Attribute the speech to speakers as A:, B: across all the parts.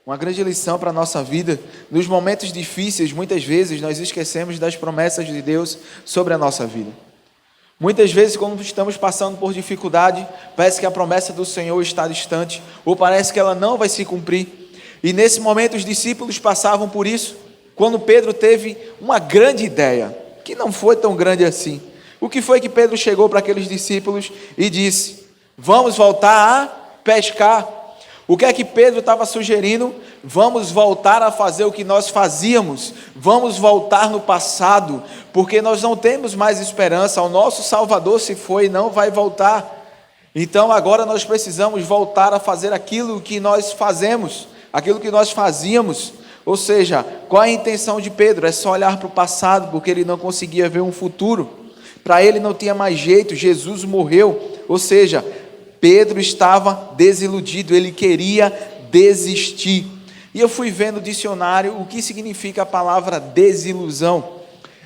A: uma grande lição para a nossa vida. Nos momentos difíceis, muitas vezes, nós esquecemos das promessas de Deus sobre a nossa vida. Muitas vezes, quando estamos passando por dificuldade, parece que a promessa do Senhor está distante, ou parece que ela não vai se cumprir. E nesse momento os discípulos passavam por isso, quando Pedro teve uma grande ideia, que não foi tão grande assim. O que foi que Pedro chegou para aqueles discípulos e disse: vamos voltar a pescar. O que é que Pedro estava sugerindo? Vamos voltar a fazer o que nós fazíamos, vamos voltar no passado, porque nós não temos mais esperança, o nosso Salvador se foi e não vai voltar. Então agora nós precisamos voltar a fazer aquilo que nós fazemos, aquilo que nós fazíamos. Ou seja, qual é a intenção de Pedro? É só olhar para o passado, porque ele não conseguia ver um futuro. Para ele não tinha mais jeito, Jesus morreu. Ou seja, Pedro estava desiludido, ele queria desistir. E eu fui ver no dicionário o que significa a palavra desilusão.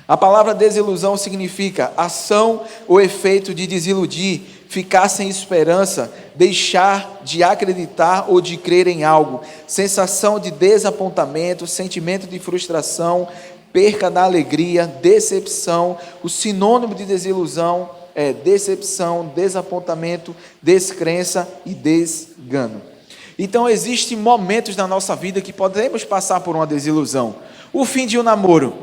A: A palavra desilusão significa ação ou efeito de desiludir, ficar sem esperança, deixar de acreditar ou de crer em algo, sensação de desapontamento, sentimento de frustração, perca da alegria, decepção. O sinônimo de desilusão é decepção, desapontamento, descrença e desgano. Então existem momentos na nossa vida que podemos passar por uma desilusão. O fim de um namoro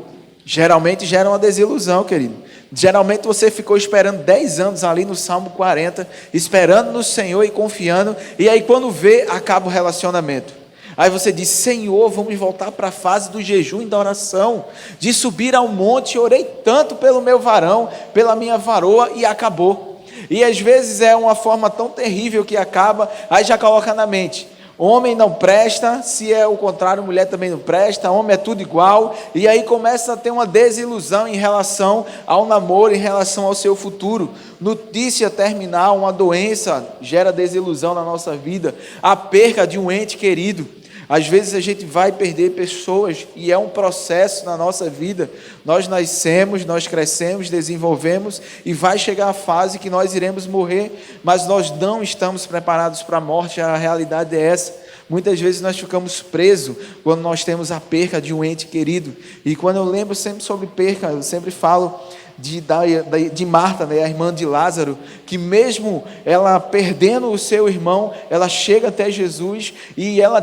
A: geralmente gera uma desilusão, querido. Geralmente você ficou esperando 10 anos ali no Salmo 40, esperando no Senhor e confiando, e aí quando vê, acaba o relacionamento. Aí você diz: Senhor, vamos voltar para a fase do jejum e da oração, de subir ao monte. Orei tanto pelo meu varão, pela minha varoa, e acabou. E às vezes é uma forma tão terrível que acaba, aí já coloca na mente: homem não presta, se é o contrário, mulher também não presta, homem é tudo igual, e aí começa a ter uma desilusão em relação ao namoro, em relação ao seu futuro. Notícia terminal, uma doença gera desilusão na nossa vida, a perca de um ente querido. Às vezes a gente vai perder pessoas e é um processo na nossa vida. Nós nascemos, nós crescemos, desenvolvemos e vai chegar a fase que nós iremos morrer, mas nós não estamos preparados para a morte. A realidade é essa. Muitas vezes nós ficamos presos quando nós temos a perca de um ente querido. E quando eu lembro sempre sobre perca, eu sempre falo de Marta, né, a irmã de Lázaro, que mesmo ela perdendo o seu irmão, ela chega até Jesus e ela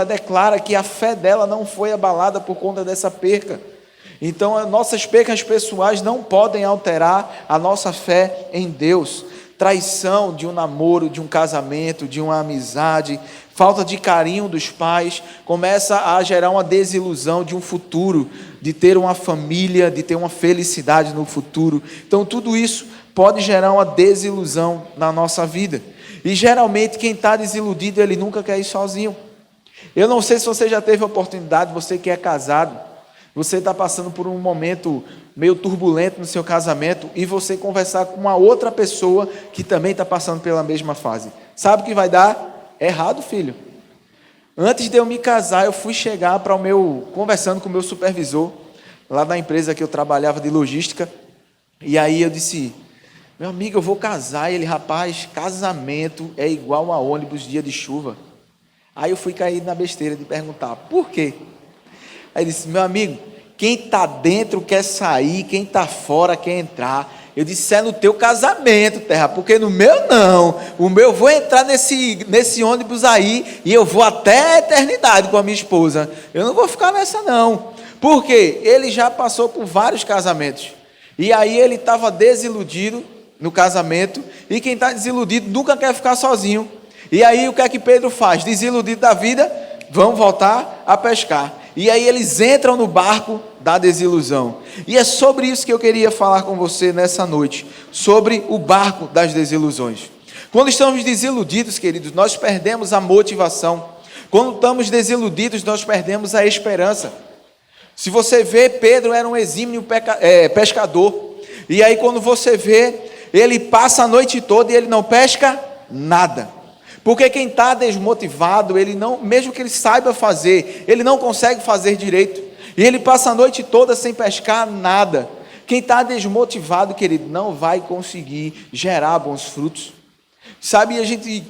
A: declara que a fé dela não foi abalada por conta dessa perca. Então, as nossas percas pessoais não podem alterar a nossa fé em Deus. Traição de um namoro, de um casamento, de uma amizade, falta de carinho dos pais, começa a gerar uma desilusão de um futuro, de ter uma família, de ter uma felicidade no futuro. Então tudo isso pode gerar uma desilusão na nossa vida. E geralmente quem está desiludido, ele nunca quer ir sozinho. Eu não sei se você já teve a oportunidade, você que é casado, você está passando por um momento meio turbulento no seu casamento e você conversar com uma outra pessoa que também está passando pela mesma fase. Sabe o que vai dar? Errado, filho. Antes de eu me casar, eu fui chegar conversando com o meu supervisor, lá da empresa que eu trabalhava de logística, e aí eu disse: meu amigo, eu vou casar. E ele: rapaz, casamento é igual a ônibus dia de chuva. Aí eu fui cair na besteira de perguntar: por quê? Aí ele disse: meu amigo, quem está dentro quer sair, quem está fora quer entrar. Eu disse: é no teu casamento, terra, porque no meu não. O meu eu vou entrar nesse ônibus aí e eu vou até a eternidade com a minha esposa. Eu não vou ficar nessa não. Porque ele já passou por vários casamentos. E aí ele estava desiludido no casamento. E quem está desiludido nunca quer ficar sozinho. E aí o que é que Pedro faz? Desiludido da vida, vamos voltar a pescar. E aí eles entram no barco da desilusão. E é sobre isso que eu queria falar com você nessa noite. Sobre o barco das desilusões. Quando estamos desiludidos, queridos, nós perdemos a motivação. Quando estamos desiludidos, nós perdemos a esperança. Se você vê, Pedro era um exímio pescador. E aí quando você vê, ele passa a noite toda e ele não pesca nada. Porque quem está desmotivado, ele não, mesmo que ele saiba fazer, ele não consegue fazer direito. E ele passa a noite toda sem pescar nada. Quem está desmotivado, querido, não vai conseguir gerar bons frutos. Sabe,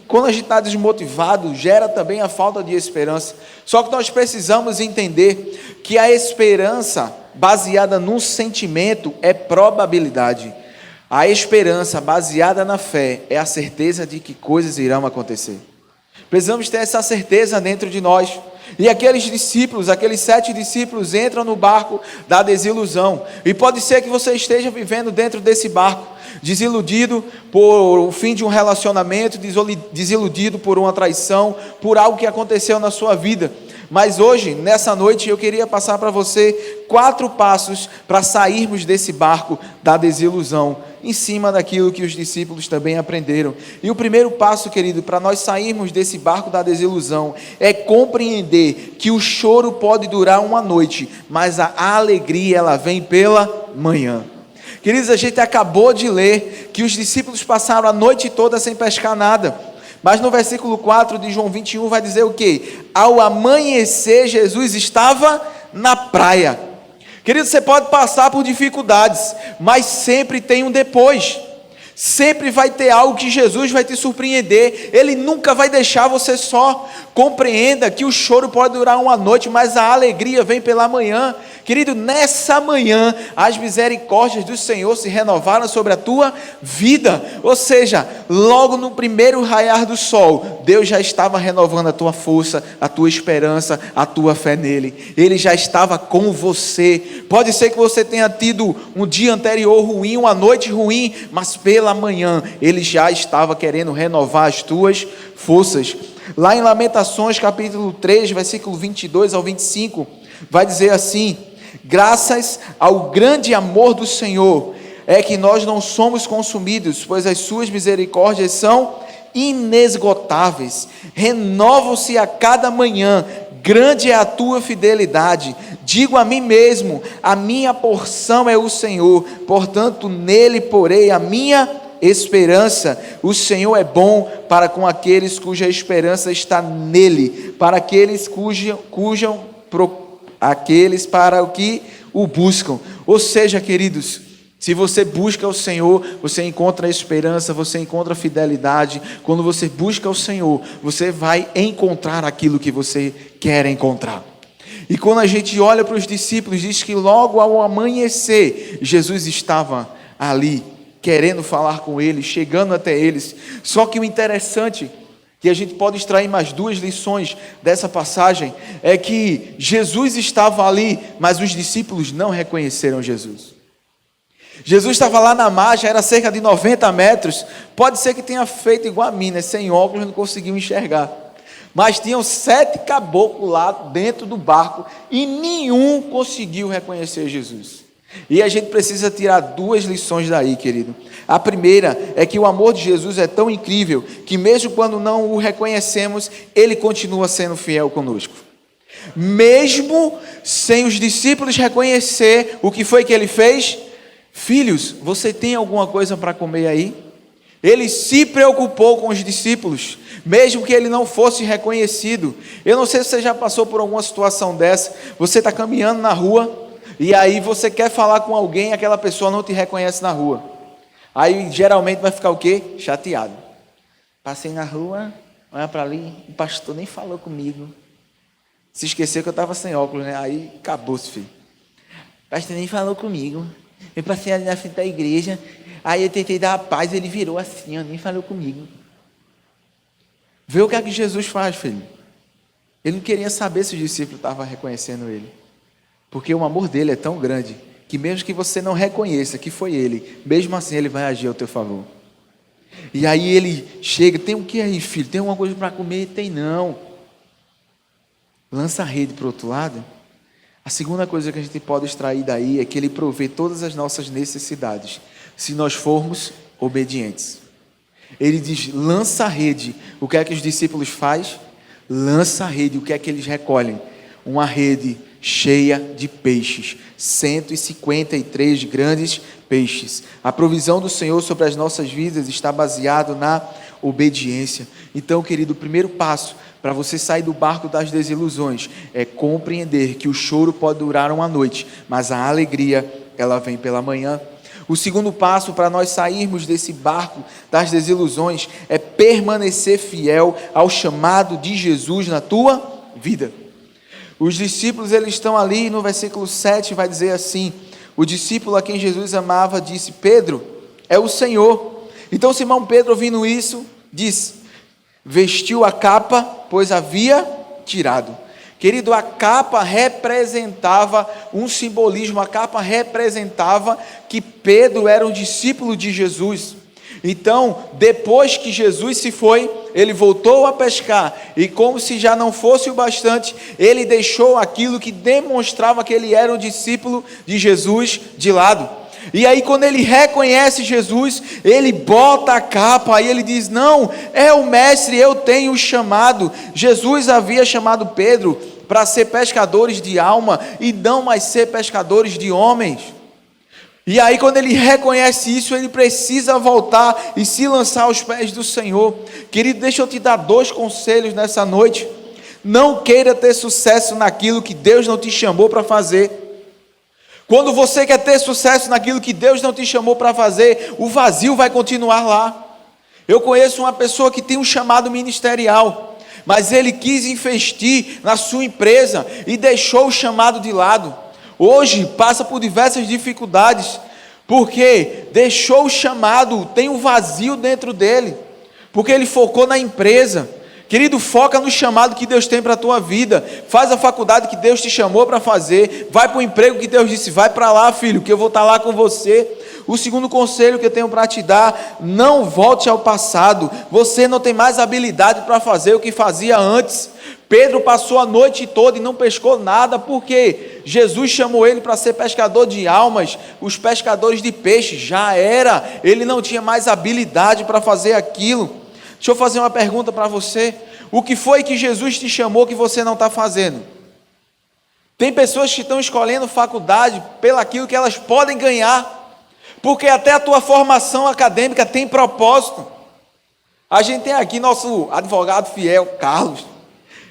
A: quando a gente está desmotivado, gera também a falta de esperança. Só que nós precisamos entender que a esperança baseada num sentimento é probabilidade. A esperança baseada na fé é a certeza de que coisas irão acontecer. Precisamos ter essa certeza dentro de nós. E aqueles 7 discípulos entram no barco da desilusão. E pode ser que você esteja vivendo dentro desse barco, desiludido por o fim de um relacionamento, desiludido por uma traição, por algo que aconteceu na sua vida. Mas hoje, nessa noite, eu queria passar para você 4 passos para sairmos desse barco da desilusão, em cima daquilo que os discípulos também aprenderam. E o primeiro passo, querido, para nós sairmos desse barco da desilusão, é compreender que o choro pode durar uma noite, mas a alegria, ela vem pela manhã. Queridos, a gente acabou de ler que os discípulos passaram a noite toda sem pescar nada. Mas no versículo 4 de João 21 vai dizer o quê? Ao amanhecer, Jesus estava na praia. Querido, você pode passar por dificuldades, mas sempre tem um depois. Sempre vai ter algo que Jesus vai te surpreender. Ele nunca vai deixar você só. Compreenda que o choro pode durar uma noite, mas a alegria vem pela manhã. Querido, nessa manhã, as misericórdias do Senhor se renovaram sobre a tua vida. Ou seja, logo no primeiro raiar do sol, Deus já estava renovando a tua força, a tua esperança, a tua fé nele. Ele já estava com você. Pode ser que você tenha tido um dia anterior ruim, uma noite ruim, mas pela manhã, ele já estava querendo renovar as tuas forças. Lá em Lamentações, capítulo 3, versículo 22 ao 25, vai dizer assim: graças ao grande amor do Senhor, é que nós não somos consumidos, pois as suas misericórdias são inesgotáveis, renovam-se a cada manhã, grande é a tua fidelidade. Digo a mim mesmo, a minha porção é o Senhor, portanto nele porei a minha esperança. O Senhor é bom para com aqueles cuja esperança está nele, para aqueles aqueles para o que o buscam. Ou seja, queridos, se você busca o Senhor, você encontra esperança, você encontra fidelidade. Quando você busca o Senhor, você vai encontrar aquilo que você quer encontrar. E quando a gente olha para os discípulos, diz que logo ao amanhecer, Jesus estava ali, querendo falar com eles, chegando até eles. Só que o interessante, que a gente pode extrair mais 2 lições dessa passagem, é que Jesus estava ali, mas os discípulos não reconheceram Jesus. Jesus estava lá na margem, era cerca de 90 metros, pode ser que tenha feito igual a mim, né? Sem óculos não conseguiu enxergar. Mas tinham 7 caboclos lá dentro do barco e nenhum conseguiu reconhecer Jesus. E a gente precisa tirar 2 lições daí, querido. A primeira é que o amor de Jesus é tão incrível que mesmo quando não o reconhecemos, ele continua sendo fiel conosco. Mesmo sem os discípulos reconhecer o que foi que ele fez, filhos, você tem alguma coisa para comer aí? Ele se preocupou com os discípulos, mesmo que ele não fosse reconhecido. Eu não sei se você já passou por alguma situação dessa. Você está caminhando na rua e aí você quer falar com alguém, aquela pessoa não te reconhece na rua. Aí geralmente vai ficar o quê? Chateado. Passei na rua, olha para ali, o pastor nem falou comigo. Se esqueceu que eu estava sem óculos, né? Aí acabou-se, filho. O pastor nem falou comigo. Eu passei ali na frente da igreja, aí eu tentei dar a paz, ele virou assim, ó, nem falou comigo. Vê o que é que Jesus faz, filho. Ele não queria saber se os discípulos estavam reconhecendo ele. Porque o amor dele é tão grande, que mesmo que você não reconheça que foi ele, mesmo assim ele vai agir ao teu favor. E aí ele chega, tem o que aí, filho? Tem alguma coisa para comer? Tem não. Lança a rede para o outro lado. A segunda coisa que a gente pode extrair daí é que ele provê todas as nossas necessidades, se nós formos obedientes. Ele diz, lança a rede. O que é que os discípulos fazem? Lança a rede. O que é que eles recolhem? Uma rede cheia de peixes, 153 grandes peixes. A provisão do Senhor sobre as nossas vidas está baseado na obediência. Então, querido, o primeiro passo para você sair do barco das desilusões é compreender que o choro pode durar uma noite, mas a alegria, ela vem pela manhã. O segundo passo para nós sairmos desse barco das desilusões é permanecer fiel ao chamado de Jesus na tua vida. Os discípulos, eles estão ali no versículo 7, vai dizer assim: o discípulo a quem Jesus amava disse: Pedro, é o Senhor. Então Simão Pedro, ouvindo isso, disse: vestiu a capa, pois havia tirado. Querido, a capa representava um simbolismo, a capa representava que Pedro era um discípulo de Jesus. Então, depois que Jesus se foi, ele voltou a pescar, e como se já não fosse o bastante, ele deixou aquilo que demonstrava que ele era um discípulo de Jesus de lado. E aí quando ele reconhece Jesus, ele bota a capa, e ele diz: não, é o mestre, eu tenho chamado. Jesus havia chamado Pedro para ser pescadores de alma, e não mais ser pescadores de homens. E aí quando ele reconhece isso, ele precisa voltar e se lançar aos pés do Senhor. Querido, deixa eu te dar 2 conselhos nessa noite. Não queira ter sucesso naquilo que Deus não te chamou para fazer. Quando você quer ter sucesso naquilo que Deus não te chamou para fazer, o vazio vai continuar lá. Eu conheço uma pessoa que tem um chamado ministerial, mas ele quis investir na sua empresa e deixou o chamado de lado. Hoje passa por diversas dificuldades, porque deixou o chamado, tem um vazio dentro dele, porque ele focou na empresa. Querido, foca no chamado que Deus tem para a tua vida. Faz a faculdade que Deus te chamou para fazer. Vai para o emprego que Deus disse: vai para lá, filho, que eu vou estar lá com você. O segundo conselho que eu tenho para te dar: não volte ao passado. Você não tem mais habilidade para fazer o que fazia antes. Pedro passou a noite toda e não pescou nada, porque Jesus chamou ele para ser pescador de almas. Os pescadores de peixe já era. Ele não tinha mais habilidade para fazer aquilo. Deixa eu fazer uma pergunta para você: o que foi que Jesus te chamou que você não está fazendo? Tem pessoas que estão escolhendo faculdade pelaquilo que elas podem ganhar, porque até a tua formação acadêmica tem propósito. A gente tem aqui nosso advogado fiel, Carlos.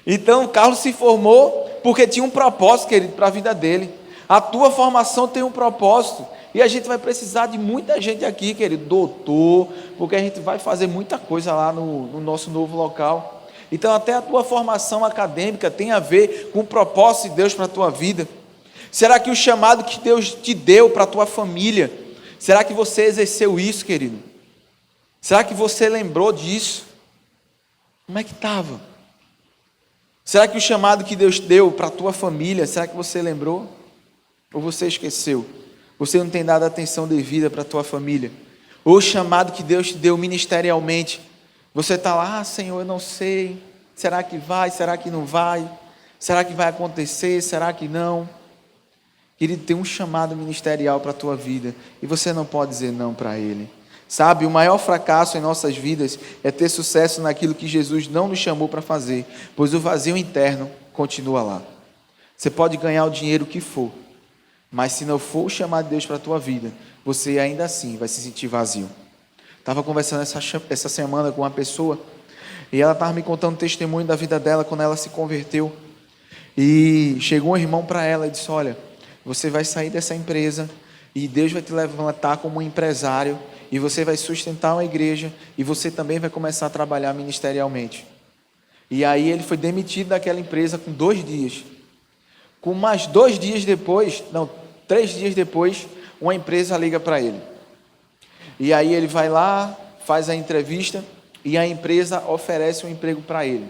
A: Então, Carlos se formou porque tinha um propósito, querido, para a vida dele. A tua formação tem um propósito. E a gente vai precisar de muita gente aqui, querido, doutor, porque a gente vai fazer muita coisa lá no nosso novo local. Então até a tua formação acadêmica tem a ver com o propósito de Deus para a tua vida. Será que o chamado que Deus te deu para a tua família, será que você exerceu isso, querido? Será que você lembrou disso? Como é que estava? Será que o chamado que Deus deu para a tua família, será que você lembrou? Ou você esqueceu? Você não tem dado atenção devida para a tua família? Ou o chamado que Deus te deu ministerialmente, você está lá: Senhor, eu não sei, será que vai, será que não vai? Será que vai acontecer, será que não? Querido, tem um chamado ministerial para a tua vida, e você não pode dizer não para ele. Sabe, o maior fracasso em nossas vidas é ter sucesso naquilo que Jesus não nos chamou para fazer, pois o vazio interno continua lá. Você pode ganhar o dinheiro que for, mas se não for o chamado de Deus para a tua vida, você ainda assim vai se sentir vazio. Estava conversando essa semana com uma pessoa, e ela estava me contando o testemunho da vida dela quando ela se converteu. E chegou um irmão para ela e disse: olha, você vai sair dessa empresa e Deus vai te levantar como um empresário, e você vai sustentar uma igreja, e você também vai começar a trabalhar ministerialmente. E aí ele foi demitido daquela empresa com 2 dias. Com mais 2 dias depois, 3 dias depois, uma empresa liga para ele. E aí ele vai lá, faz a entrevista, e a empresa oferece um emprego para ele.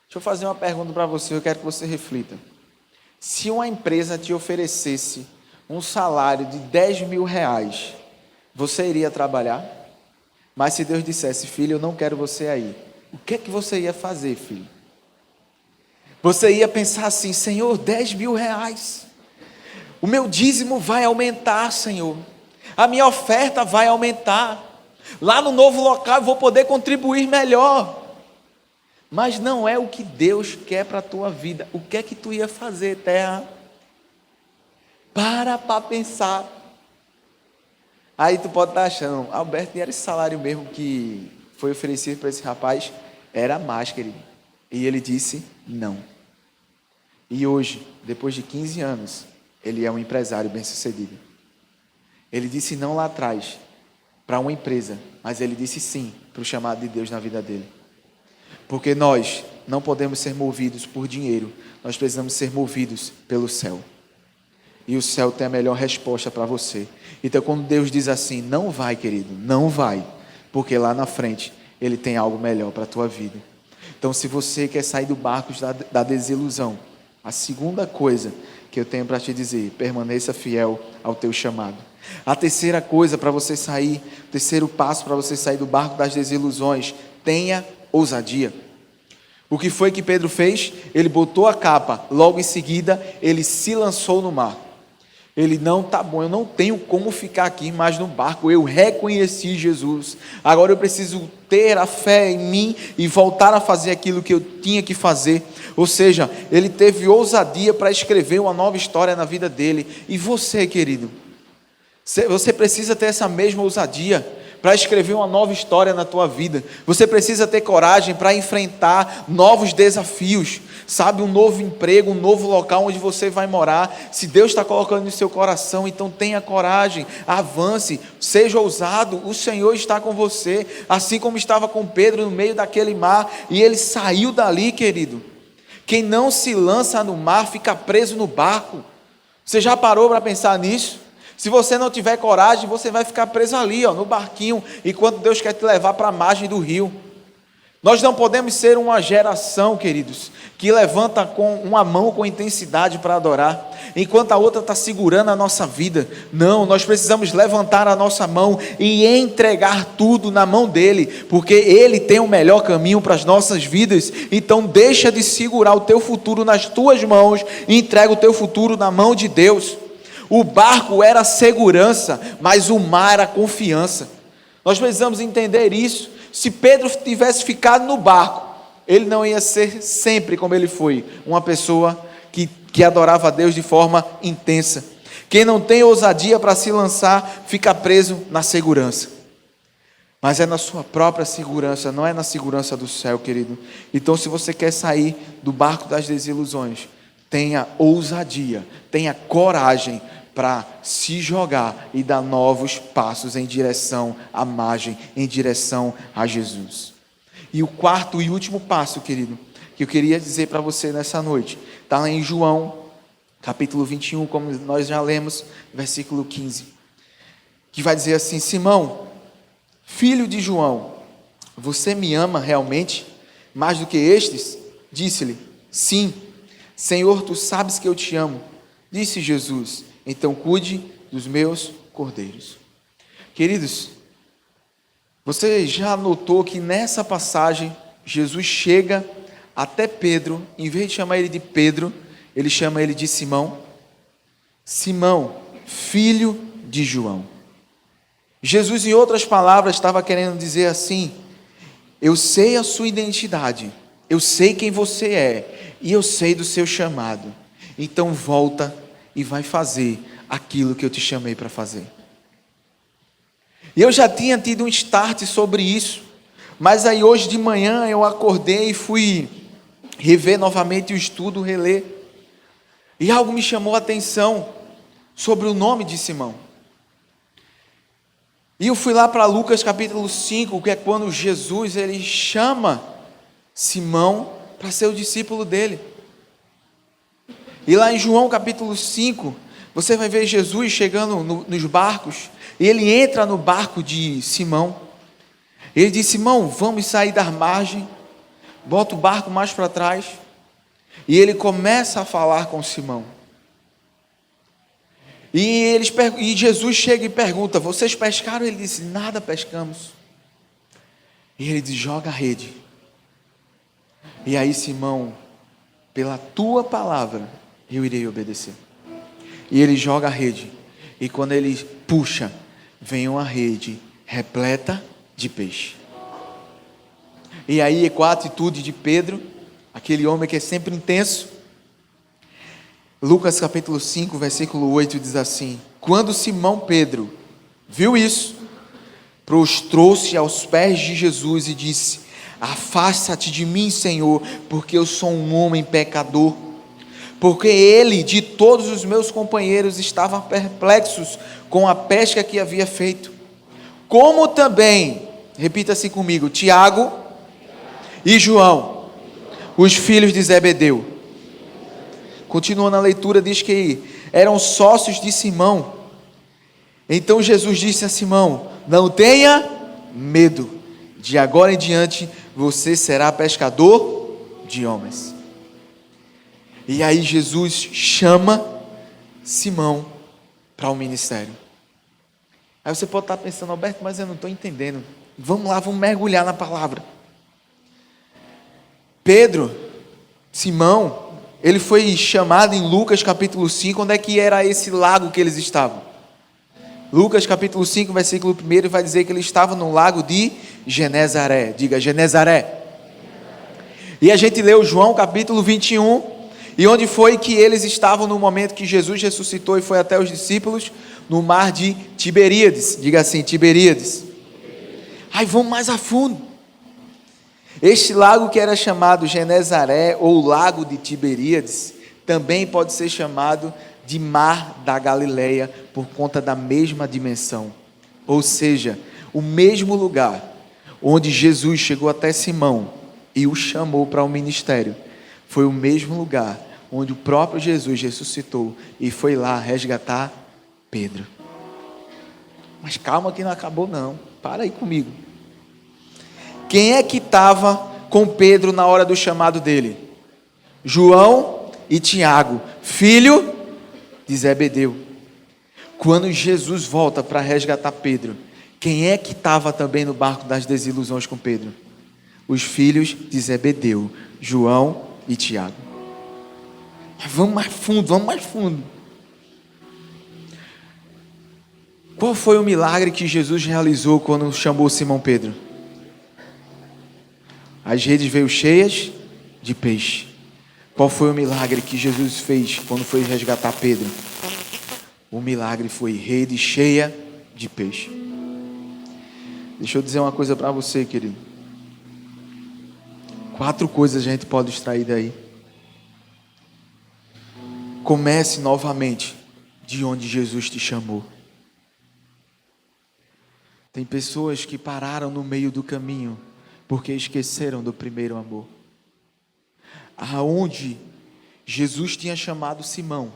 A: Deixa eu fazer uma pergunta para você, eu quero que você reflita. Se uma empresa te oferecesse um salário de 10 mil reais, você iria trabalhar? Mas se Deus dissesse: filho, eu não quero você aí, o que é que você ia fazer, filho? Você ia pensar assim: Senhor, 10 mil reais, o meu dízimo vai aumentar, Senhor, a minha oferta vai aumentar, lá no novo local eu vou poder contribuir melhor. Mas não é o que Deus quer para a tua vida. O que é que tu ia fazer, terra? Para pensar. Aí tu pode estar achando: Alberto, e era esse salário mesmo que foi oferecido para esse rapaz? Era mais, querido. E ele disse não. E hoje, depois de 15 anos, ele é um empresário bem-sucedido. Ele disse não lá atrás para uma empresa, mas ele disse sim para o chamado de Deus na vida dele. Porque nós não podemos ser movidos por dinheiro, nós precisamos ser movidos pelo céu. E o céu tem a melhor resposta para você. Então, quando Deus diz assim, não vai, querido, não vai, porque lá na frente Ele tem algo melhor para a tua vida. Então, se você quer sair do barco da desilusão, a segunda coisa que eu tenho para te dizer, permaneça fiel ao teu chamado. A terceira coisa para você sair, o terceiro passo para você sair do barco das desilusões, tenha ousadia. O que foi que Pedro fez? Ele botou a capa, logo em seguida ele se lançou no mar. Ele, não, tá bom, eu não tenho como ficar aqui mais no barco, eu reconheci Jesus, agora eu preciso ter a fé em mim e voltar a fazer aquilo que eu tinha que fazer. Ou seja, ele teve ousadia para escrever uma nova história na vida dele. E você, querido, você precisa ter essa mesma ousadia para escrever uma nova história na tua vida. Você precisa ter coragem para enfrentar novos desafios, sabe, um novo emprego, um novo local onde você vai morar. Se Deus está colocando no seu coração, então tenha coragem, avance, seja ousado, o Senhor está com você, assim como estava com Pedro no meio daquele mar, e ele saiu dali, querido. Quem não se lança no mar fica preso no barco. Você já parou para pensar nisso? Se você não tiver coragem, você vai ficar preso ali, no barquinho, enquanto Deus quer te levar para a margem do rio. Nós não podemos ser uma geração, queridos, que levanta com uma mão com intensidade para adorar, enquanto a outra está segurando a nossa vida. Não, nós precisamos levantar a nossa mão e entregar tudo na mão dele, porque ele tem o melhor caminho para as nossas vidas. Então deixa de segurar o teu futuro nas tuas mãos e entrega o teu futuro na mão de Deus. O barco era segurança, mas o mar era confiança. Nós precisamos entender isso. Se Pedro tivesse ficado no barco, ele não ia ser sempre como ele foi, uma pessoa que adorava a Deus de forma intensa. Quem não tem ousadia para se lançar, fica preso na segurança. Mas é na sua própria segurança, não é na segurança do céu, querido. Então, se você quer sair do barco das desilusões, tenha ousadia, tenha coragem para se jogar e dar novos passos em direção à margem, em direção a Jesus. E o quarto e último passo, querido, que eu queria dizer para você nessa noite, está lá em João, capítulo 21, como nós já lemos, versículo 15, que vai dizer assim: Simão, filho de João, você me ama realmente mais do que estes? Disse-lhe: sim, Senhor, tu sabes que eu te amo. Disse Jesus: então cuide dos meus cordeiros. Queridos, você já notou que nessa passagem Jesus chega até Pedro, em vez de chamar ele de Pedro, ele chama ele de Simão. Simão, filho de João. Jesus, em outras palavras, estava querendo dizer assim: eu sei a sua identidade, eu sei quem você é, e eu sei do seu chamado. Então volta e vai fazer aquilo que eu te chamei para fazer. E eu já tinha tido um start sobre isso, mas aí hoje de manhã eu acordei e fui rever novamente o estudo, reler, e algo me chamou a atenção sobre o nome de Simão. E eu fui lá para Lucas capítulo 5, que é quando Jesus ele chama Simão para ser o discípulo dele. E lá em João capítulo 5, você vai ver Jesus chegando nos barcos, e ele entra no barco de Simão. Ele diz: Simão, vamos sair da margem, bota o barco mais para trás, e ele começa a falar com Simão. E Jesus chega e pergunta: vocês pescaram? Ele disse: nada pescamos. E ele diz: joga a rede. E aí Simão, pela tua palavra, eu irei obedecer. E ele joga a rede, e quando ele puxa, vem uma rede repleta de peixe. E aí, com a atitude de Pedro, aquele homem que é sempre intenso, Lucas capítulo 5, versículo 8 diz assim: quando Simão Pedro viu isso, prostrou-se aos pés de Jesus e disse: afasta-te de mim, Senhor, porque eu sou um homem pecador. Porque ele de todos os meus companheiros estavam perplexos com a pesca que havia feito. Como também, repita assim comigo, Tiago e João, os filhos de Zebedeu. Continuando a leitura, diz que eram sócios de Simão. Então Jesus disse a Simão: não tenha medo, de agora em diante você será pescador de homens. E aí Jesus chama Simão para o ministério. Aí você pode estar pensando: Alberto, mas eu não estou entendendo. Vamos lá, vamos mergulhar na palavra. Pedro, Simão, ele foi chamado em Lucas capítulo 5, onde é que era esse lago que eles estavam? Lucas capítulo 5, versículo 1, vai dizer que ele estava no lago de Genezaré. Diga, Genezaré. E a gente leu João capítulo 21, e onde foi que eles estavam no momento que Jesus ressuscitou e foi até os discípulos? No mar de Tiberíades. Diga assim, Tiberíades. Aí vamos mais a fundo. Este lago que era chamado Genezaré, ou lago de Tiberíades, também pode ser chamado de Mar da Galileia, por conta da mesma dimensão. Ou seja, o mesmo lugar onde Jesus chegou até Simão e o chamou para o ministério, foi o mesmo lugar onde o próprio Jesus ressuscitou e foi lá resgatar Pedro. Mas calma que não acabou não, para aí comigo. Quem é que estava com Pedro na hora do chamado dele? João e Tiago, filho de Zebedeu. Quando Jesus volta para resgatar Pedro, quem é que estava também no barco das desilusões com Pedro? Os filhos de Zebedeu, João e Tiago. Mas vamos mais fundo. Qual foi o milagre que Jesus realizou quando chamou Simão Pedro? As redes veio cheias de peixe. Qual foi o milagre que Jesus fez quando foi resgatar Pedro? O milagre foi rede cheia de peixe. Deixa eu dizer uma coisa para você, querido. 4 coisas a gente pode extrair daí. Comece novamente de onde Jesus te chamou. Tem pessoas que pararam no meio do caminho porque esqueceram do primeiro amor. Aonde Jesus tinha chamado Simão,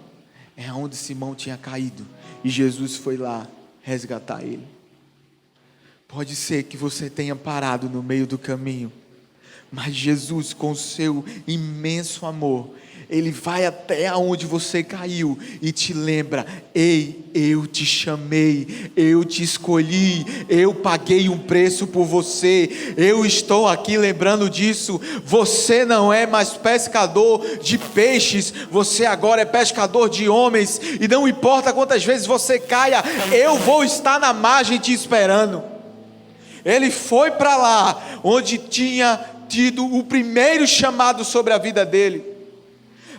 A: é onde Simão tinha caído, e Jesus foi lá resgatar ele. Pode ser que você tenha parado no meio do caminho, mas Jesus, com o seu imenso amor, Ele vai até onde você caiu e te lembra: ei, eu te chamei, eu te escolhi, eu paguei um preço por você, eu estou aqui lembrando disso. Você não é mais pescador de peixes, você agora é pescador de homens, e não importa quantas vezes você caia, eu vou estar na margem te esperando. Ele foi para lá onde tinha tido o primeiro chamado sobre a vida dele.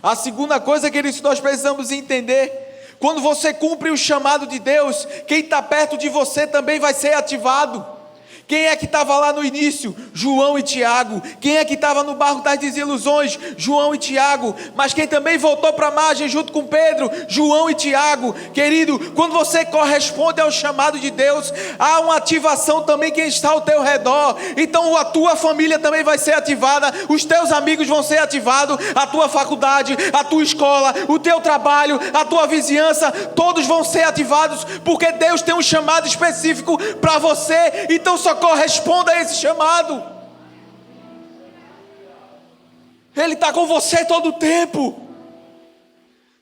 A: A segunda coisa que nós precisamos entender: quando você cumpre o chamado de Deus, quem está perto de você também vai ser ativado. Quem é que estava lá no início? João e Tiago. Quem é que estava no barco das desilusões? João e Tiago. Mas quem também voltou para a margem junto com Pedro? João e Tiago. Querido, quando você corresponde ao chamado de Deus, há uma ativação também quem está ao teu redor. Então a tua família também vai ser ativada, os teus amigos vão ser ativados, a tua faculdade, a tua escola, o teu trabalho, a tua vizinhança, todos vão ser ativados, porque Deus tem um chamado específico para você. Então só corresponda a esse chamado. Ele está com você todo o tempo.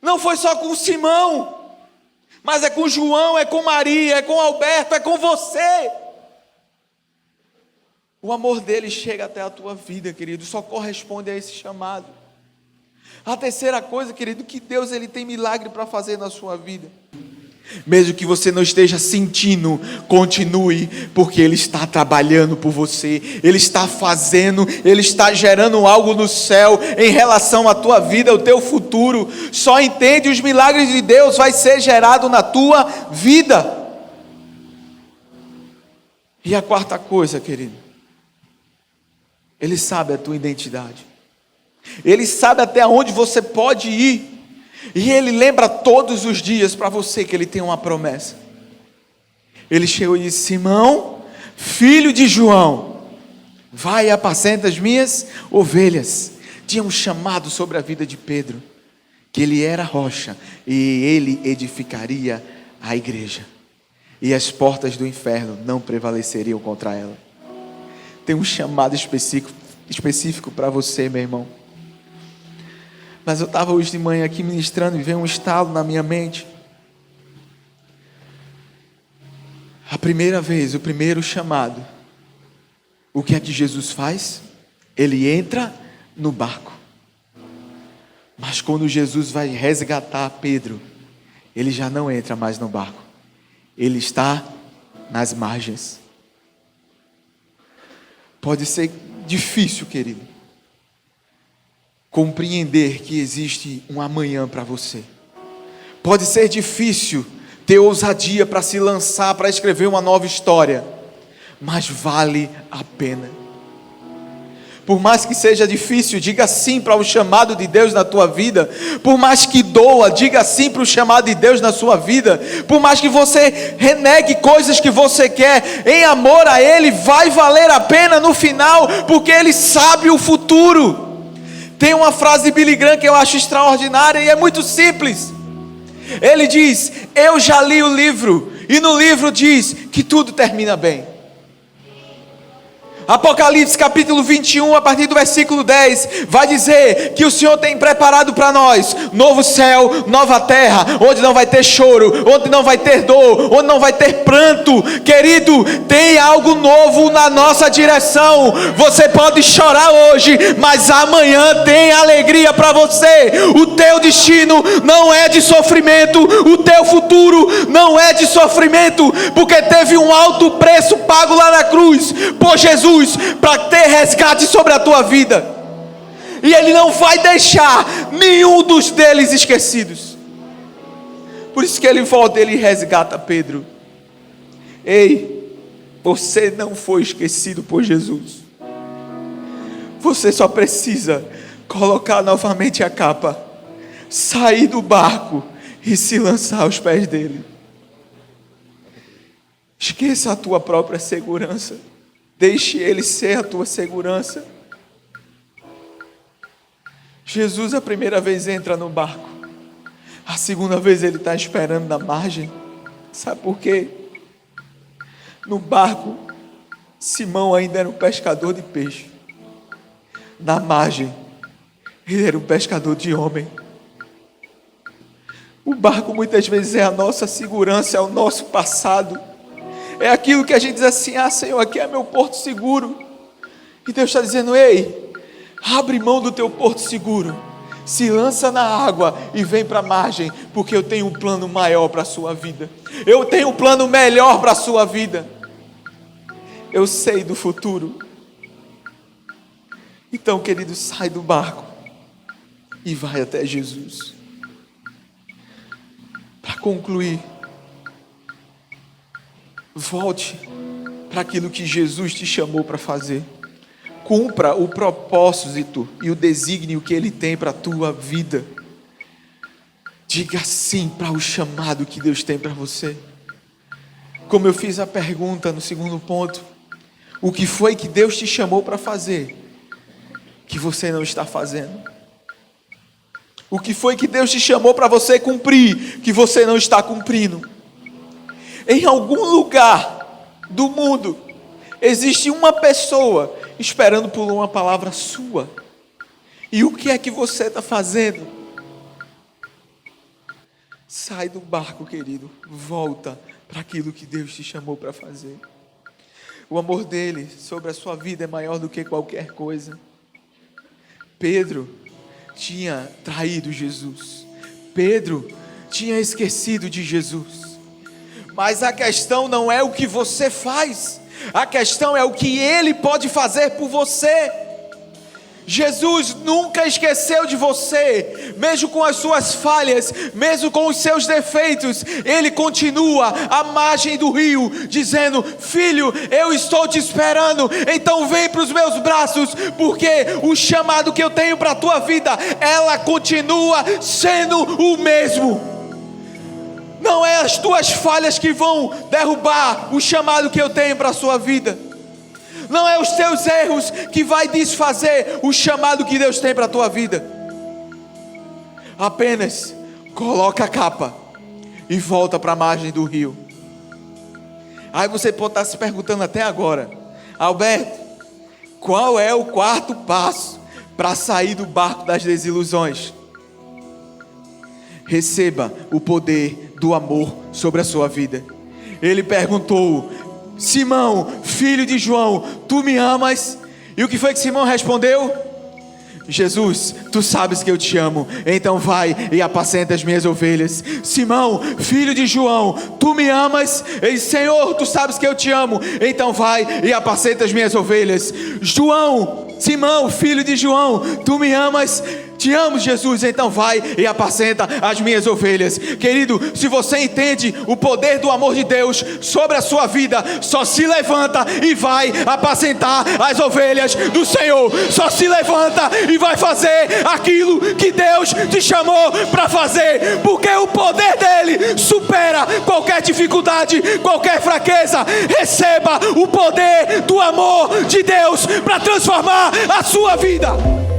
A: Não foi só com Simão, mas é com João, é com Maria, é com Alberto, é com você. O amor dele chega até a tua vida, querido, só corresponde a esse chamado. A terceira coisa, querido, que Deus ele tem milagre para fazer na sua vida. Mesmo que você não esteja sentindo, continue, porque Ele está trabalhando por você, Ele está fazendo, Ele está gerando algo no céu em relação à tua vida, ao teu futuro. Só entende, os milagres de Deus vai ser gerado na tua vida. E a quarta coisa, querido, Ele sabe a tua identidade, Ele sabe até onde você pode ir. E Ele lembra todos os dias para você que Ele tem uma promessa. Ele chegou e disse: Simão, filho de João, vai e apacenta as minhas ovelhas. Tinha um chamado sobre a vida de Pedro, que ele era rocha e ele edificaria a igreja, e as portas do inferno não prevaleceriam contra ela. Tem um chamado específico para você, meu irmão. Mas eu estava hoje de manhã aqui ministrando e veio um estalo na minha mente. A primeira vez, o primeiro chamado, o que é que Jesus faz? Ele entra no barco. Mas quando Jesus vai resgatar Pedro, ele já não entra mais no barco. Ele está nas margens. Pode ser difícil, querido, compreender que existe um amanhã para você. Pode ser difícil ter ousadia para se lançar, para escrever uma nova história. Mas vale a pena. Por mais que seja difícil, diga sim para o chamado de Deus na tua vida. Por mais que doa, diga sim para o chamado de Deus na sua vida. Por mais que você renegue coisas que você quer, em amor a Ele, vai valer a pena no final, porque Ele sabe o futuro. Tem uma frase de Billy Graham que eu acho extraordinária e é muito simples. Ele diz: eu já li o livro, e no livro diz que tudo termina bem. Apocalipse capítulo 21, a partir do versículo 10, vai dizer que o Senhor tem preparado para nós novo céu, nova terra, onde não vai ter choro, onde não vai ter dor, onde não vai ter pranto. Querido, tem algo novo na nossa direção. Você pode chorar hoje, mas amanhã tem alegria para você. O teu destino não é de sofrimento, o teu futuro não é de sofrimento, porque teve um alto preço pago lá na cruz por Jesus, para ter resgate sobre a tua vida, e Ele não vai deixar nenhum dos deles esquecidos. Por isso que Ele volta, Ele resgata Pedro. Ei, você não foi esquecido por Jesus. Você só precisa colocar novamente a capa, sair do barco e se lançar aos pés dele. Esqueça a tua própria segurança. Deixe Ele ser a tua segurança. Jesus a primeira vez entra no barco. A segunda vez Ele está esperando na margem. Sabe por quê? No barco, Simão ainda era um pescador de peixe. Na margem, ele era um pescador de homem. O barco muitas vezes é a nossa segurança, é o nosso passado. É aquilo que a gente diz assim: ah, Senhor, aqui é meu porto seguro. E Deus está dizendo: ei, abre mão do teu porto seguro, se lança na água e vem para a margem, porque eu tenho um plano maior para a sua vida. Eu tenho um plano melhor para a sua vida. Eu sei do futuro. Então, querido, sai do barco e vai até Jesus. Para concluir, volte para aquilo que Jesus te chamou para fazer. Cumpra o propósito e o desígnio que Ele tem para a tua vida. Diga sim para o chamado que Deus tem para você. Como eu fiz a pergunta no segundo ponto: o que foi que Deus te chamou para fazer que você não está fazendo? O que foi que Deus te chamou para você cumprir que você não está cumprindo? Em algum lugar do mundo existe uma pessoa esperando por uma palavra sua. E o que é que você está fazendo? Sai do barco, querido. Volta para aquilo que Deus te chamou para fazer. O amor dele sobre a sua vida é maior do que qualquer coisa. Pedro tinha traído Jesus. Pedro tinha esquecido de Jesus. Mas a questão não é o que você faz, a questão é o que Ele pode fazer por você. Jesus nunca esqueceu de você, mesmo com as suas falhas, mesmo com os seus defeitos. Ele continua à margem do rio, dizendo: filho, eu estou te esperando, então vem para os meus braços, porque o chamado que eu tenho para a tua vida, ela continua sendo o mesmo. Não é as tuas falhas que vão derrubar o chamado que eu tenho para a sua vida. Não é os teus erros que vai desfazer o chamado que Deus tem para a tua vida. Apenas coloca a capa e volta para a margem do rio. Aí você pode estar se perguntando até agora: Alberto, qual é o quarto passo para sair do barco das desilusões? Receba o poder do amor sobre a sua vida. Ele perguntou: Simão, filho de João, tu me amas? E o que foi que Simão respondeu? Jesus, tu sabes que eu te amo, então vai e apacenta as minhas ovelhas. Simão, filho de João, tu me amas? Ele disse: Senhor, tu sabes que eu te amo, então vai e apacenta as minhas ovelhas. Simão, filho de João, tu me amas? Te amo, Jesus, então vai e apacenta as minhas ovelhas. Querido, se você entende o poder do amor de Deus sobre a sua vida, só se levanta e vai apacentar as ovelhas do Senhor. Só se levanta e vai fazer aquilo que Deus te chamou para fazer, porque o poder dele supera qualquer dificuldade, qualquer fraqueza. Receba o poder do amor de Deus para transformar a sua vida.